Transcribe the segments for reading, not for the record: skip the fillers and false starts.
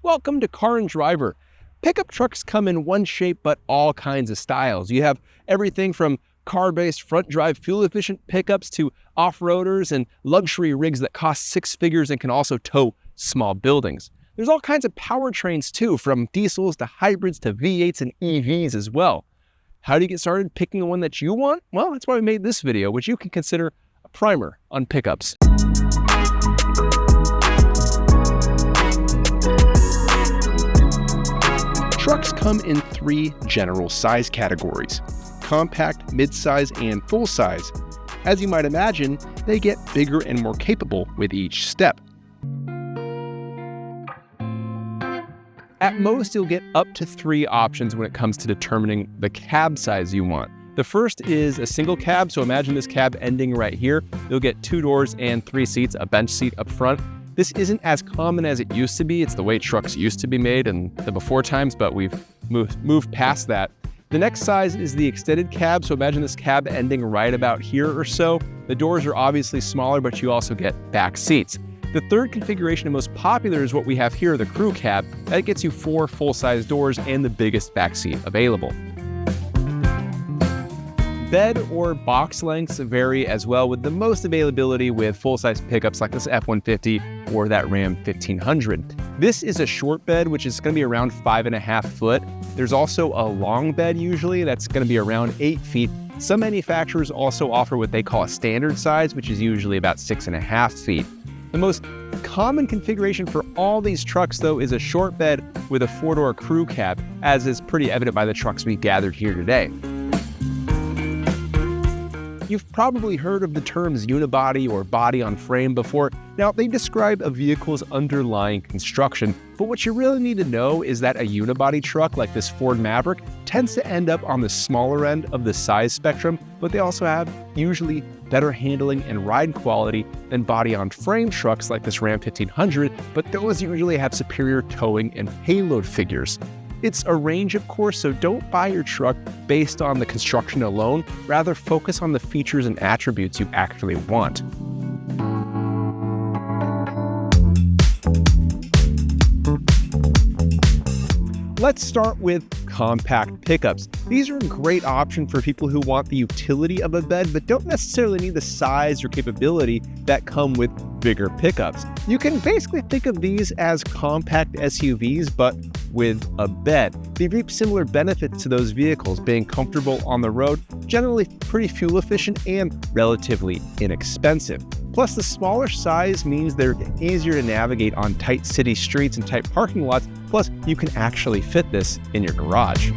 Welcome to Car and Driver. Pickup trucks come in one shape but all kinds of styles. You have everything from car-based front-drive fuel-efficient pickups to off-roaders and luxury rigs that cost six figures and can also tow small buildings. There's all kinds of powertrains too, from diesels to hybrids to V8s and EVs as well. How do you get started picking one that you want? Well, that's why we made this video, which you can consider a primer on pickups. Trucks come in three general size categories: compact, mid-size, and full-size. As you might imagine, they get bigger and more capable with each step. At most, you'll get up to three options when it comes to determining the cab size you want. The first is a single cab, so imagine this cab ending right here. You'll get two doors and three seats, a bench seat up front. This isn't as common as it used to be. It's the way trucks used to be made in the before times, but we've moved past that. The next size is the extended cab, so imagine this cab ending right about here or so. The doors are obviously smaller, but you also get back seats. The third configuration and most popular is what we have here, the crew cab. That gets you four full-size doors and the biggest back seat available. Bed or box lengths vary as well, with the most availability with full-size pickups like this F-150 or that Ram 1500. This is a short bed, which is going to be around 5.5 foot. There's also a long bed usually that's going to be around 8 feet. Some manufacturers also offer what they call a standard size, which is usually about 6.5 feet. The most common configuration for all these trucks, though, is a short bed with a four-door crew cab, as is pretty evident by the trucks we gathered here today. You've probably heard of the terms unibody or body on frame before. Now, they describe a vehicle's underlying construction, but what you really need to know is that a unibody truck like this Ford Maverick tends to end up on the smaller end of the size spectrum, but they also have usually better handling and ride quality than body on frame trucks like this Ram 1500, but those usually have superior towing and payload figures. It's a range, of course, so don't buy your truck based on the construction alone. Rather, focus on the features and attributes you actually want. Let's start with compact pickups. These are a great option for people who want the utility of a bed but don't necessarily need the size or capability that come with bigger pickups. You can basically think of these as compact SUVs but with a bed. They reap similar benefits to those vehicles, being comfortable on the road, generally pretty fuel efficient, and relatively inexpensive. Plus, the smaller size means they're easier to navigate on tight city streets and tight parking lots. Plus, you can actually fit this in your garage.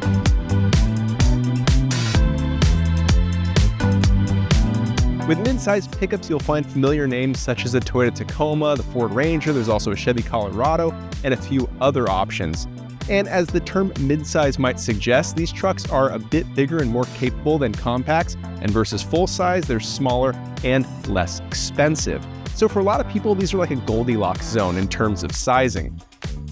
With mid-sized pickups, you'll find familiar names such as the Toyota Tacoma, the Ford Ranger, there's also a Chevy Colorado, and a few other options. And as the term mid-size might suggest, these trucks are a bit bigger and more capable than compacts, and versus full-size, they're smaller and less expensive. So for a lot of people, these are like a Goldilocks zone in terms of sizing.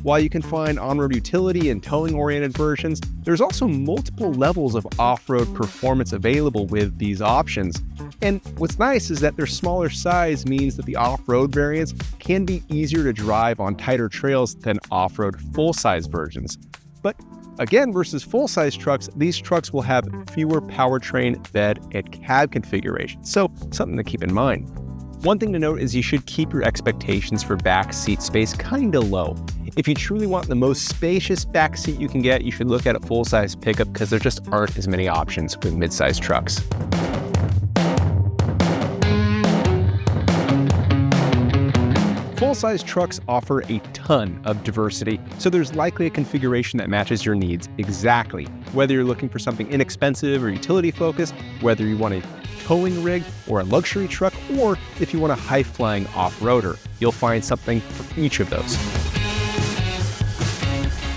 While you can find on-road utility and towing-oriented versions, there's also multiple levels of off-road performance available with these options. And what's nice is that their smaller size means that the off-road variants can be easier to drive on tighter trails than off-road full-size versions. But again, versus full-size trucks, these trucks will have fewer powertrain, bed, and cab configurations, so something to keep in mind. One thing to note is you should keep your expectations for back seat space kinda low. If you truly want the most spacious back seat you can get, you should look at a full-size pickup because there just aren't as many options with mid-size trucks. Full-size trucks offer a ton of diversity, so there's likely a configuration that matches your needs exactly. Whether you're looking for something inexpensive or utility-focused, whether you want a towing rig or a luxury truck, or if you want a high-flying off-roader, you'll find something for each of those.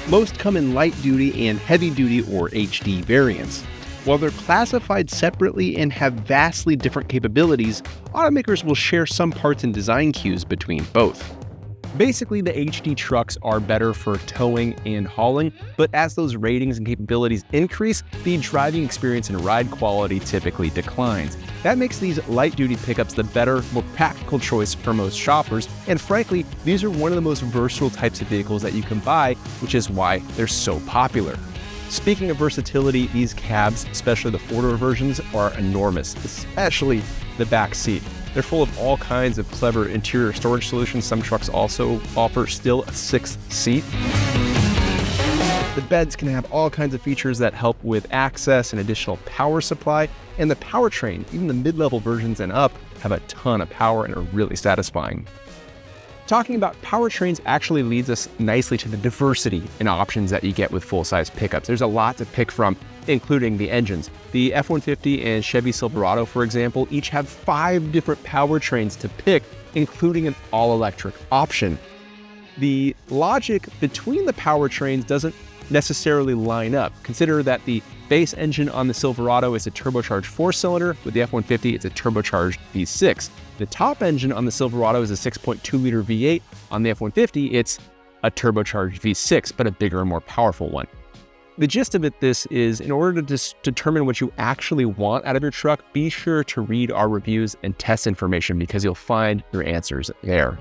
Most come in light-duty and heavy-duty or HD variants. While they're classified separately and have vastly different capabilities, automakers will share some parts and design cues between both. Basically, the HD trucks are better for towing and hauling, but as those ratings and capabilities increase, the driving experience and ride quality typically declines. That makes these light-duty pickups the better, more practical choice for most shoppers, and frankly, these are one of the most versatile types of vehicles that you can buy, which is why they're so popular. Speaking of versatility, these cabs, especially the four-door versions, are enormous, especially the back seat. They're full of all kinds of clever interior storage solutions. Some trucks also offer still a sixth seat. The beds can have all kinds of features that help with access and additional power supply. And the powertrain, even the mid-level versions and up, have a ton of power and are really satisfying. Talking about powertrains actually leads us nicely to the diversity in options that you get with full-size pickups. There's a lot to pick from, including the engines. The F-150 and Chevy Silverado, for example, each have 5 different powertrains to pick, including an all-electric option. The logic between the powertrains doesn't necessarily line up. Consider that the base engine on the Silverado is a turbocharged 4-cylinder. With the F-150, it's a turbocharged V6. The top engine on the Silverado is a 6.2-liter V8. On the F-150, it's a turbocharged V6, but a bigger and more powerful one. The gist of this is, in order to determine what you actually want out of your truck, be sure to read our reviews and test information because you'll find your answers there.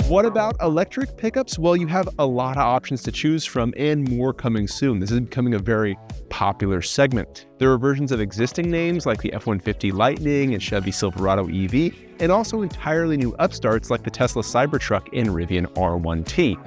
What about electric pickups? Well, you have a lot of options to choose from and more coming soon. This is becoming a very popular segment. There are versions of existing names like the F-150 Lightning and Chevy Silverado EV, and also entirely new upstarts like the Tesla Cybertruck and Rivian R1T.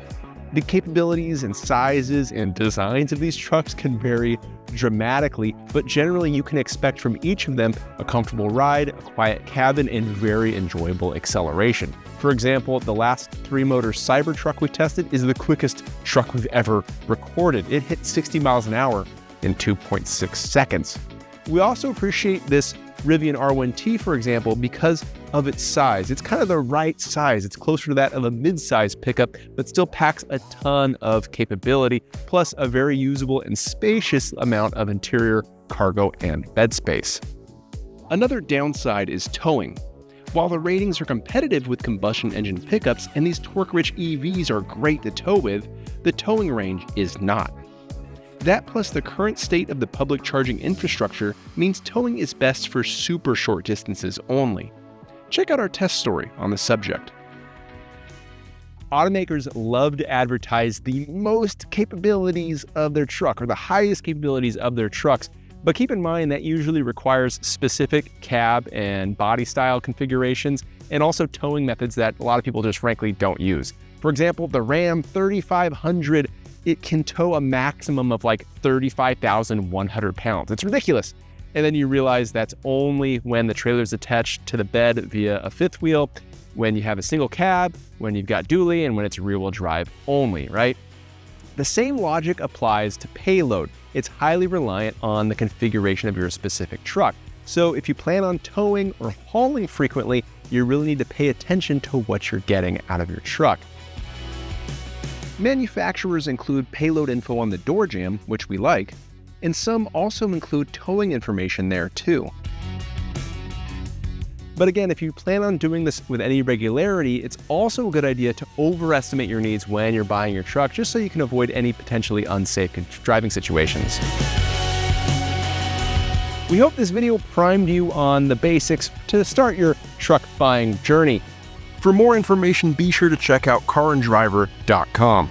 The capabilities and sizes and designs of these trucks can vary dramatically, but generally you can expect from each of them a comfortable ride, a quiet cabin, and very enjoyable acceleration. For example, the last 3-motor Cybertruck we tested is the quickest truck we've ever recorded. It hit 60 miles an hour in 2.6 seconds. We also appreciate this Rivian R1T, for example, because of its size. It's kind of the right size. It's closer to that of a mid-size pickup, but still packs a ton of capability, plus a very usable and spacious amount of interior cargo and bed space. Another downside is towing. While the ratings are competitive with combustion engine pickups and these torque-rich EVs are great to tow with, the towing range is not. That plus the current state of the public charging infrastructure means towing is best for super short distances only. Check out our test story on the subject. Automakers love to advertise the most capabilities of their truck or the highest capabilities of their trucks, but keep in mind that usually requires specific cab and body style configurations and also towing methods that a lot of people just frankly don't use. For example, the Ram 3500, it can tow a maximum of like 35,100 pounds. It's ridiculous. And then you realize that's only when the trailer is attached to the bed via a fifth wheel, when you have a single cab, when you've got dually, and when it's rear-wheel drive only, right? The same logic applies to payload. It's highly reliant on the configuration of your specific truck. So if you plan on towing or hauling frequently, you really need to pay attention to what you're getting out of your truck. Manufacturers include payload info on the door jamb, which we like, and some also include towing information there too. But again, if you plan on doing this with any regularity, it's also a good idea to overestimate your needs when you're buying your truck, just so you can avoid any potentially unsafe driving situations. We hope this video primed you on the basics to start your truck buying journey. For more information, be sure to check out carandriver.com.